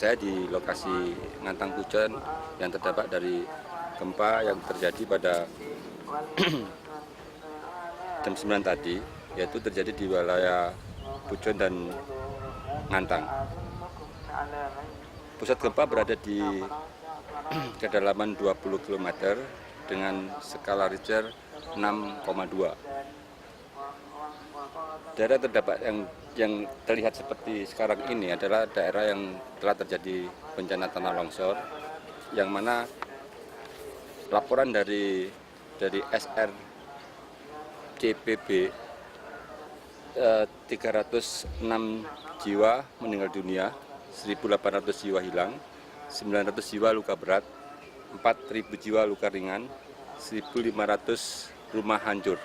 saya di lokasi Ngantang Pujon yang terdampak dari gempa yang terjadi pada jam 9 tadi, yaitu terjadi di wilayah Pujon dan Ngantang. Pusat gempa berada di kedalaman 20 km dengan skala Richter 6,2. Daerah terdampak yang terlihat seperti sekarang ini adalah daerah yang telah terjadi bencana tanah longsor, yang mana laporan dari SRCPB 306 jiwa meninggal dunia, 1.800 jiwa hilang, 900 jiwa luka berat, 4.000 jiwa luka ringan, 1.500 rumah hancur.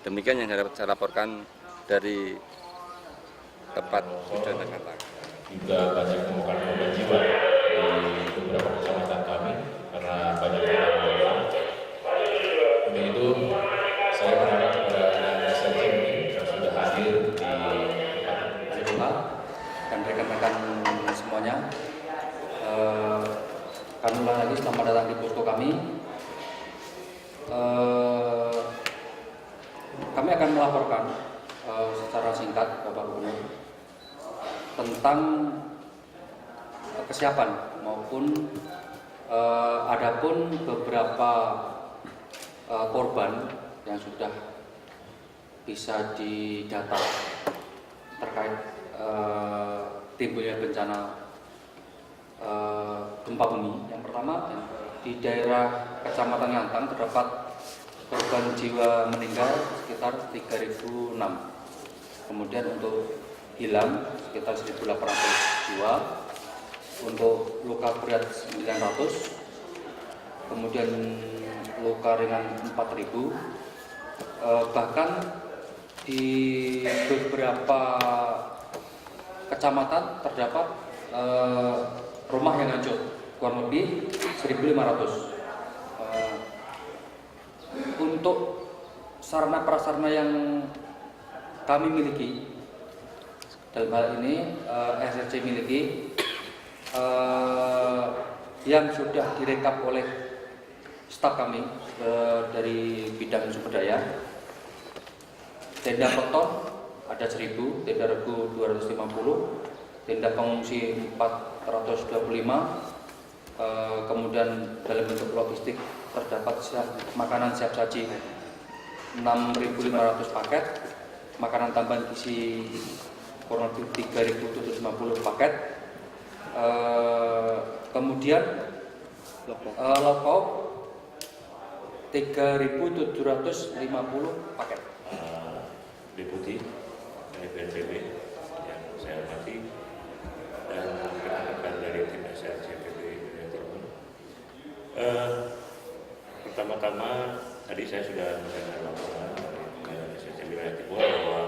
Demikian yang saya laporkan dari tempat Pujon dan Ngantang. Juga banyak temukan korban jiwa di beberapa kecamatan kami karena banyak yang hilang. Untuk itu saya berharap kepada SRC yang sudah hadir di tempat dan rekan-rekan semuanya. Kami ulang lagi, selamat datang di posko kami. Kami akan melaporkan secara singkat Bapak Gubernur tentang kesiapan maupun adapun beberapa korban yang sudah bisa didata terkait timbulnya bencana gempa bumi. Yang pertama, di daerah Kecamatan Ngantang terdapat korban jiwa meninggal sekitar 3.006. Kemudian untuk hilang sekitar 1.800 jiwa. Untuk luka berat 900. Kemudian luka ringan 4.000. Bahkan di beberapa kecamatan terdapat rumah yang hancur, kurang lebih 1.500. Untuk sarana prasarana yang kami miliki, dalam hal ini SRC miliki, yang sudah direkap oleh staf kami dari bidang sumber daya. Tenda beton ada 1.000, tenda regu 250, tenda pengungsi 425. Kemudian dalam bentuk logistik terdapat makanan siap saji 6.500 paket, makanan tambahan gizi kurang lebih 3.750 paket, kemudian lauk 3.750 paket. Deputi dari BNPB yang saya hormati dan rekan-rekan dari tim SRCPB dari Timur. Pertama-tama tadi saya sudah mendengar laporan dari SRCPB dari Timur bahwa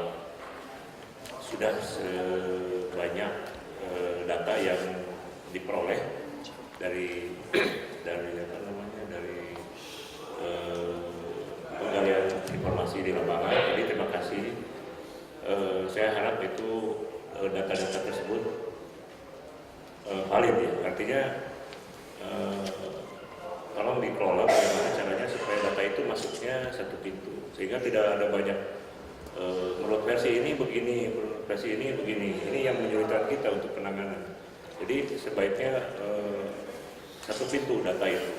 sudah sebanyak data yang diperoleh dari penggalian informasi di lapangan. Jadi terima kasih. Saya harap itu data-data tersebut valid ya. Artinya tolong dikelola bagaimana caranya supaya data itu masuknya satu pintu, sehingga tidak ada banyak menurut versi ini begini, menurut versi ini begini. Ini yang menyulitkan kita untuk penanganan. Jadi sebaiknya satu pintu data itu.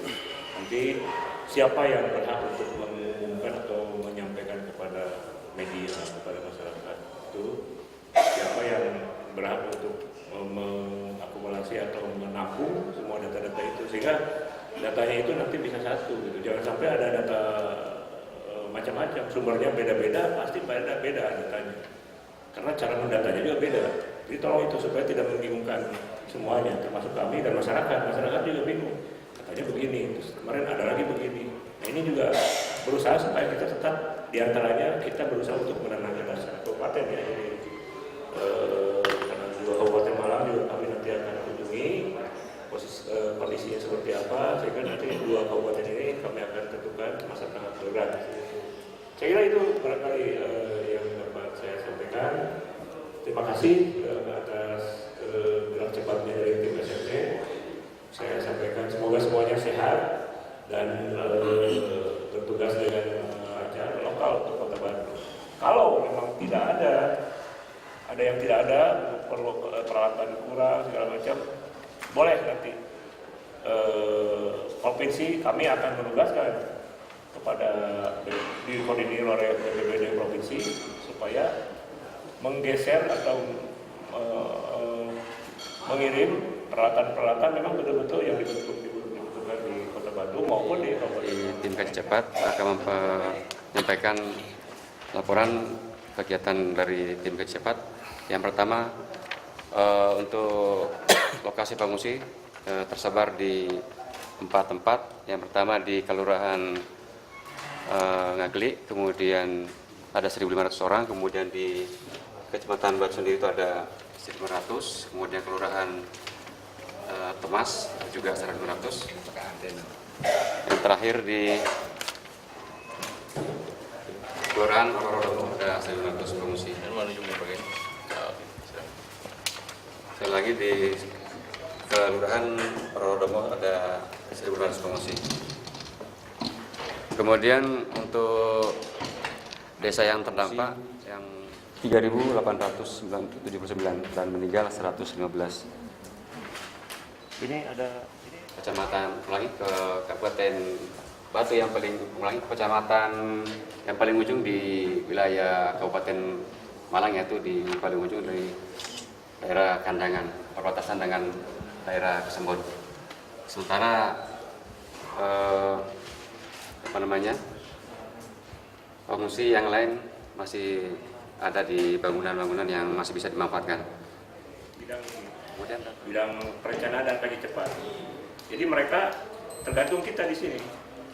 Nanti siapa yang berhak untuk mengumumkan atau menyampaikan kepada media, kepada masyarakat itu, siapa yang berhak untuk mengakumulasi atau menampung semua data-data itu, sehingga datanya itu nanti bisa satu gitu. Jangan sampai ada data macam-macam, sumbernya beda-beda, pasti beda-beda datanya, karena cara mendatanya juga beda. Jadi tolong itu supaya tidak membingungkan semuanya, termasuk kami dan masyarakat juga bingung, katanya begini, terus kemarin ada lagi begini. Nah ini juga berusaha supaya kita tetap, diantaranya kita berusaha untuk menenangkan masyarakat kabupaten ya. Jadi karena dua kabupaten Malang juga kami nanti akan kunjungi kondisinya seperti apa, sehingga nanti dua kabupaten ini kami akan tentukan masa tanggap darurat. Saya kira itu barangkali yang dapat saya sampaikan. Terima kasih atas secepatnya dari tim SMC. Saya sampaikan semoga semuanya sehat dan bertugas dengan lancar lokal untuk Kota Bandung. Kalau memang tidak ada yang tidak ada, perlu peralatan kurang segala macam, boleh nanti provinsi kami akan menugaskan kepada dikoordinir oleh BPBD provinsi supaya menggeser atau mengirim peralatan-peralatan memang betul-betul yang dibutuhkan di Kota Bandung maupun di kabupaten. Tim Kaji Cepat akan menyampaikan laporan kegiatan dari tim Kaji Cepat. Yang pertama, untuk lokasi pengungsi tersebar di 4 tempat. Yang pertama di Kelurahan Ngagli, kemudian ada 1.500 orang, kemudian di Kecamatan Batu sendiri itu ada 1.500, kemudian Kelurahan Temas juga 1.500. Yang terakhir di Kelurahan Rorodomo ada 1.500 pengungsi. Sekali lagi di Kelurahan Rorodomo ada 1.500 pengungsi. Kemudian untuk desa yang terdampak yang 3.879 dan meninggal 115. Ini ada Kecamatan ulangi ke Kabupaten Batu yang paling ulangi kecamatan yang paling ujung di wilayah Kabupaten Malang, yaitu di paling ujung dari daerah Kandangan, perbatasan dengan daerah Kesembon. Sementara pengungsi yang lain masih ada di bangunan-bangunan yang masih bisa dimanfaatkan. Bidang perencanaan dan kaji cepat. Jadi mereka tergantung kita di sini.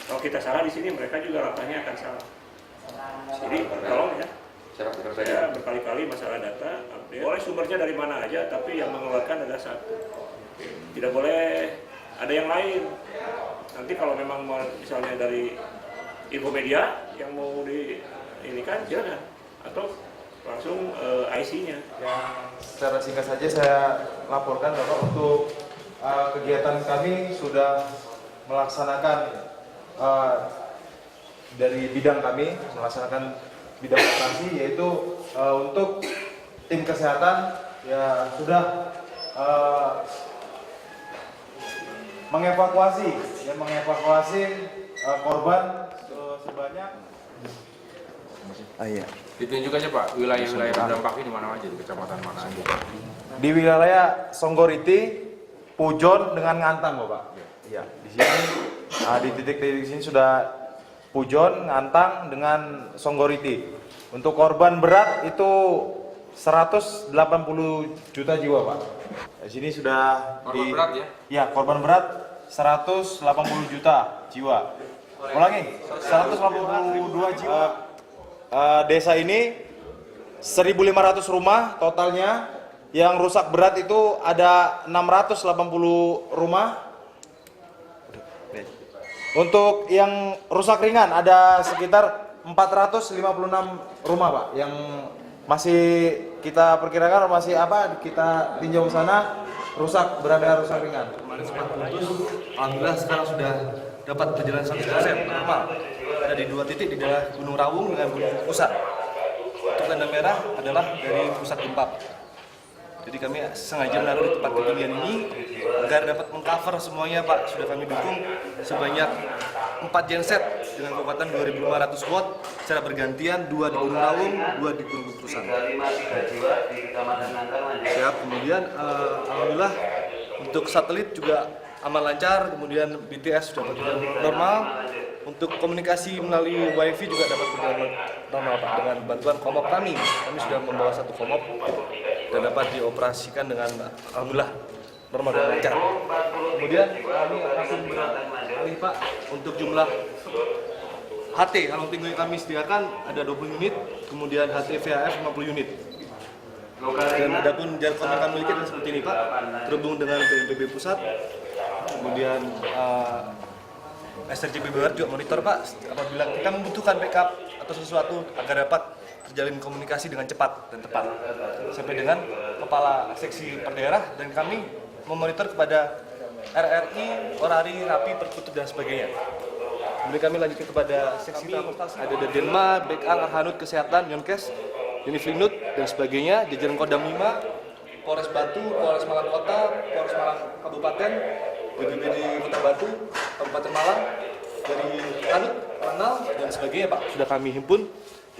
Kalau kita salah di sini, mereka juga langkahnya akan salah. Jadi tolong ya. Saya berkali-kali masalah data, boleh sumbernya dari mana aja, tapi yang mengeluarkan adalah satu. Tidak boleh ada yang lain. Nanti kalau memang misalnya dari Infomedia yang mau ini kan jangan, atau langsung IC-nya. Secara singkat saja saya laporkan Bapak, untuk kegiatan kami sudah melaksanakan dari bidang kami melaksanakan bidang operasi, yaitu untuk tim kesehatan ya sudah mengevakuasi korban sebanyak. Iya. Ditunjuk aja Pak, wilayah-wilayah terdampak ini mana aja, di kecamatan mana aja? Di wilayah Songgoriti, Pujon dengan Ngantang, Bapak. Iya. Di sini di titik-titik sini sudah Pujon, Ngantang dengan Songgoriti. Untuk korban berat itu 180 juta jiwa, Pak. Di sini sudah korban berat ya? Iya, korban berat 180 juta jiwa. Ulangi, 182 jiwa. Desa ini 1.500 rumah totalnya, yang rusak berat itu ada 680 rumah. Untuk yang rusak ringan ada sekitar 456 rumah, Pak, yang masih kita perkirakan masih kita tinjau ke sana rusak ringan. Alhamdulillah sekarang sudah dapat berjalan 100% normal. Ada di 2 titik, di daerah Gunung Rawung dengan Gunung Pusat. Untuk tanda merah adalah dari pusat gempa. Jadi kami sengaja menaruh di tempat ketinggian ini agar dapat mengcover semuanya, Pak. Sudah kami dukung sebanyak 4 genset dengan kekuatan 2.500 watt secara bergantian, 2 di Gunung Rawung, 2 di Gunung Pusat. Siap. Kemudian alhamdulillah untuk satelit juga aman lancar, kemudian BTS sudah berjalan normal. Untuk komunikasi melalui WiFi juga dapat berjalan normal, Pak, dengan bantuan komop kami. Kami sudah membawa 1 komop dan dapat dioperasikan dengan alhamdulillah normal dan lancar. Kemudian kami langsung beralih, Pak, untuk jumlah HT halong tinggi yang kami sediakan ada 20 unit, kemudian HT VHF 50 unit. Dan adapun jargon yang kami miliki adalah seperti ini, Pak, terhubung dengan BNPB pusat, kemudian SRJB Barat juga monitor, Pak, apabila kita membutuhkan backup atau sesuatu agar dapat terjalin komunikasi dengan cepat dan tepat sampai dengan kepala seksi per daerah, dan kami memonitor kepada RRI, Orari, Rapi, Perkutut dan sebagainya. Kemudian kami lanjutkan kepada seksi transportasi, ada Denma, Bekang, Arhanud, Kesehatan, Yonkes, Uniflinut dan sebagainya, jajaran Kodam 5, Polres Batu, Polres Malang Kota, Polres Malang Kabupaten, BPBD Kota Batu, Kabupaten Malang, dari Ranut, Ranal dan sebagainya Pak, sudah kami himpun.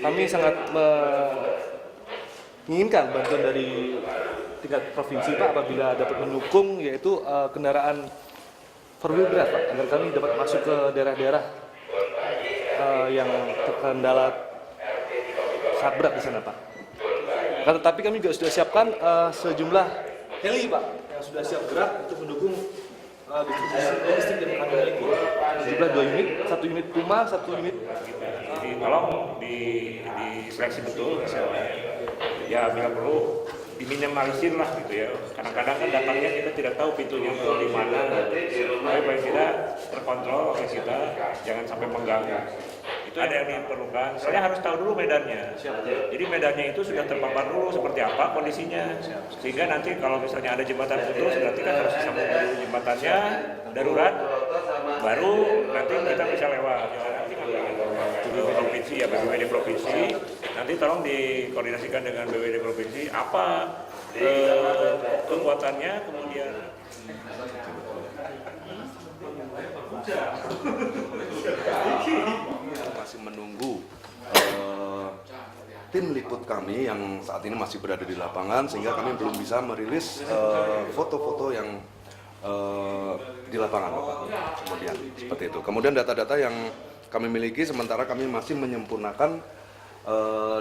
Kami sangat menginginkan bantuan dari tingkat provinsi Pak apabila dapat mendukung yaitu kendaraan 4-wheel drive Pak, agar kami dapat masuk ke daerah-daerah yang terkendala sangat berat di sana Pak. Tetapi kami juga sudah siapkan sejumlah heli Pak yang sudah siap gerak untuk mendukung distribusi logistik yang kami miliki. Sejumlah 2 unit, 1 unit Puma, 1 unit. Jadi tolong diseleksi betul, ya bila perlu diminimalisir lah gitu ya. Kadang-kadang kan datangnya kita tidak tahu pintunya itu di mana, tapi paling tidak terkontrol oleh kita, jangan sampai mengganggu. Itu ada yang diperlukan. Saya harus tahu dulu medannya. Jadi medannya itu sudah terpapar dulu seperti apa kondisinya, sehingga nanti kalau misalnya ada jembatan putus, berarti kan harus disambung dulu jembatannya darurat, baru nanti kita bisa lewat. BPBD provinsi ya, BPBD provinsi. Nanti tolong dikoordinasikan dengan BPBD provinsi apa kekuatannya, kemudian masih menunggu tim liput kami yang saat ini masih berada di lapangan, sehingga kami belum bisa merilis foto-foto yang di lapangan Bapak. Kemudian seperti itu. Kemudian data-data yang kami miliki sementara kami masih menyempurnakan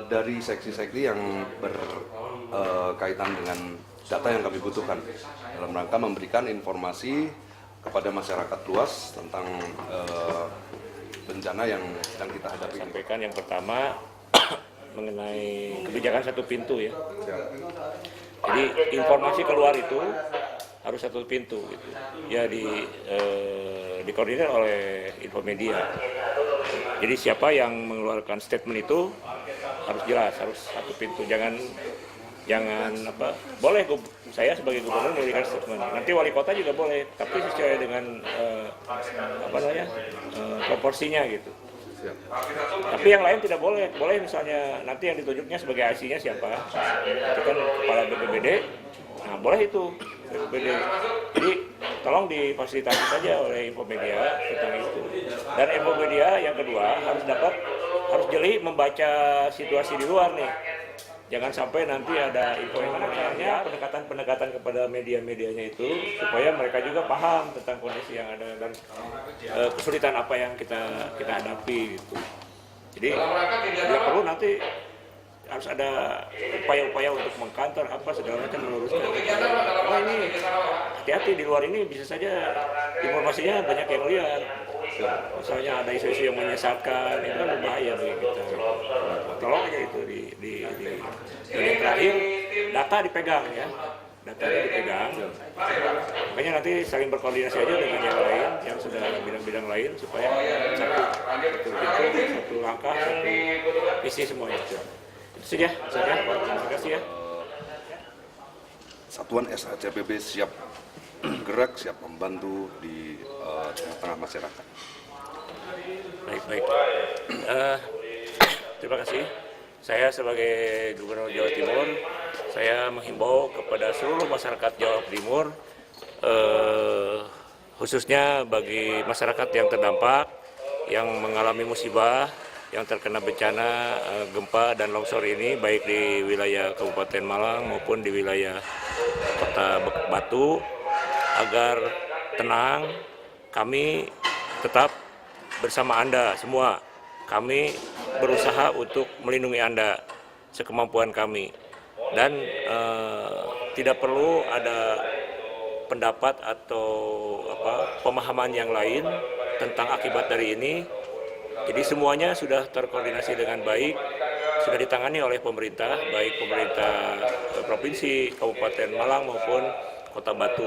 dari seksi-seksi yang berkaitan dengan data yang kami butuhkan dalam rangka memberikan informasi kepada masyarakat luas tentang bencana yang sedang kita hadapi. Sampaikan yang pertama mengenai kebijakan satu pintu ya. Jadi informasi keluar itu harus satu pintu gitu. Ya dikoordinir oleh Infomedia. Jadi siapa yang mengeluarkan statement itu harus jelas, harus satu pintu. Jangan boleh saya sebagai gubernur memberikan statement. Nanti wali kota juga boleh, tapi sesuai dengan proporsinya gitu. Tapi yang lain tidak boleh. Boleh misalnya nanti yang ditunjuknya sebagai IC-nya siapa? Itu kan kepala BPBD. Nah, boleh itu BPBD. Jadi tolong difasilitasi saja oleh Infomedia tentang itu. Dan Infomedia yang kedua harus jeli membaca situasi di luar nih. Jangan sampai nanti ada info yang makanya pendekatan kepada media-medianya itu supaya mereka juga paham tentang kondisi yang ada dan kesulitan apa yang kita hadapi gitu. Jadi bila perlu nanti harus ada upaya-upaya untuk mengkantor apa segala macam meluruskan. Oh ini hati-hati di luar ini bisa saja informasinya banyak yang lihat. Misalnya ada isu-isu yang menyesatkan, itu kan berbahaya bagi kita. Tolong aja itu dan yang terakhir data dipegang ya, datanya dipegang. Makanya nanti saling berkoordinasi aja dengan yang lain, yang sudah bidang-bidang lain supaya satu langkah, satu visi semuanya. Itu saja. Terima kasih ya. Satuan SHCPB siap gerak, siap membantu di tengah-tengah masyarakat. Baik. Terima kasih. Saya sebagai Gubernur Jawa Timur, saya menghimbau kepada seluruh masyarakat Jawa Timur, khususnya bagi masyarakat yang terdampak, yang mengalami musibah, yang terkena bencana gempa dan longsor ini, baik di wilayah Kabupaten Malang maupun di wilayah Kota Batu, agar tenang. Kami tetap bersama Anda semua. Kami berusaha untuk melindungi Anda sekemampuan kami. Dan tidak perlu ada pendapat atau pemahaman yang lain tentang akibat dari ini. Jadi semuanya sudah terkoordinasi dengan baik, sudah ditangani oleh pemerintah, baik pemerintah provinsi, Kabupaten Malang maupun Kota Batu.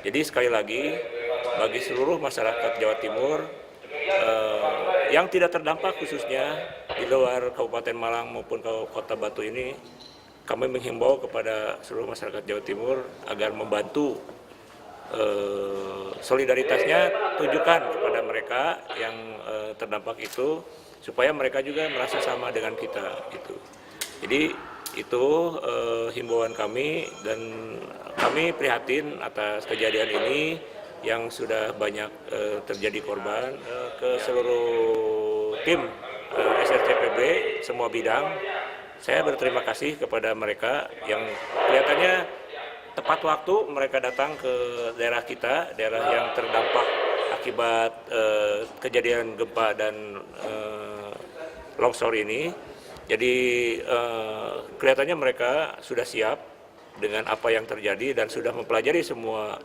Jadi sekali lagi, bagi seluruh masyarakat Jawa Timur yang tidak terdampak khususnya di luar Kabupaten Malang maupun Kota Batu ini, kami menghimbau kepada seluruh masyarakat Jawa Timur agar membantu solidaritasnya tunjukkan kepada mereka yang terdampak itu, supaya mereka juga merasa sama dengan kita gitu. Jadi itu himbauan kami, dan kami prihatin atas kejadian ini yang sudah banyak terjadi korban. Ke seluruh tim SRCPB semua bidang, saya berterima kasih kepada mereka yang kelihatannya tepat waktu mereka datang ke daerah kita, daerah yang terdampak akibat kejadian gempa dan longsor ini. Jadi kelihatannya mereka sudah siap dengan apa yang terjadi dan sudah mempelajari semua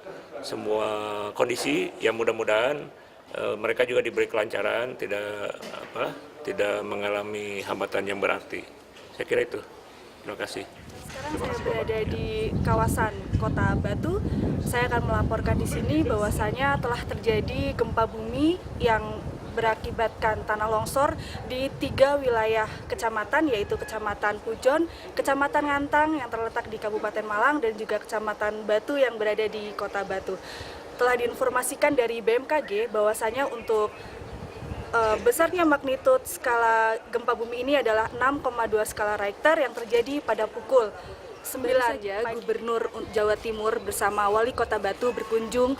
kondisi, yang mudah-mudahan mereka juga diberi kelancaran, tidak mengalami hambatan yang berarti. Saya kira itu. Terima kasih. Sekarang saya berada di kawasan Kota Batu. Saya akan melaporkan di sini bahwasanya telah terjadi gempa bumi yang berakibatkan tanah longsor di 3 wilayah kecamatan, yaitu Kecamatan Pujon, Kecamatan Ngantang yang terletak di Kabupaten Malang, dan juga Kecamatan Batu yang berada di Kota Batu. Telah diinformasikan dari BMKG bahwasanya untuk besarnya magnitud skala gempa bumi ini adalah 6,2 skala Richter yang terjadi pada pukul 9 saja. Gubernur Jawa Timur bersama Wali Kota Batu berkunjung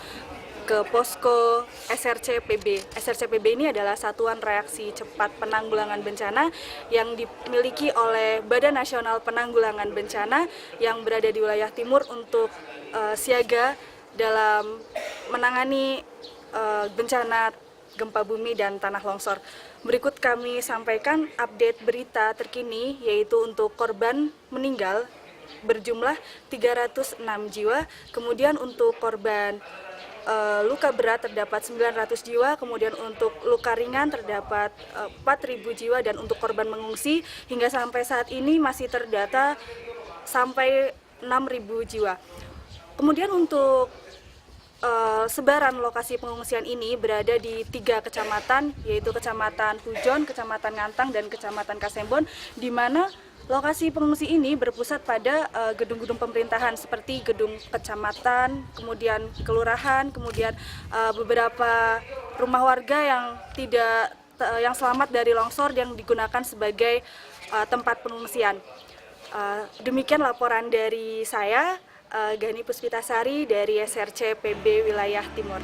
ke posko SRCPB. SRCPB ini adalah Satuan Reaksi Cepat Penanggulangan Bencana yang dimiliki oleh Badan Nasional Penanggulangan Bencana yang berada di wilayah timur untuk siaga dalam menangani bencana gempa bumi dan tanah longsor. Berikut kami sampaikan update berita terkini, yaitu untuk korban meninggal berjumlah 306 jiwa, kemudian untuk korban luka berat terdapat 900 jiwa, kemudian untuk luka ringan terdapat 4.000 jiwa, dan untuk korban mengungsi hingga sampai saat ini masih terdata sampai 6.000 jiwa. Kemudian untuk sebaran lokasi pengungsian ini berada di 3 kecamatan, yaitu Kecamatan Pujon, Kecamatan Ngantang, dan Kecamatan Kasembon, di mana lokasi pengungsi ini berpusat pada gedung-gedung pemerintahan seperti gedung kecamatan, kemudian kelurahan, kemudian beberapa rumah warga yang selamat dari longsor yang digunakan sebagai tempat pengungsian. Demikian laporan dari saya, Gani Puspitasari dari SRCPB Wilayah Timur.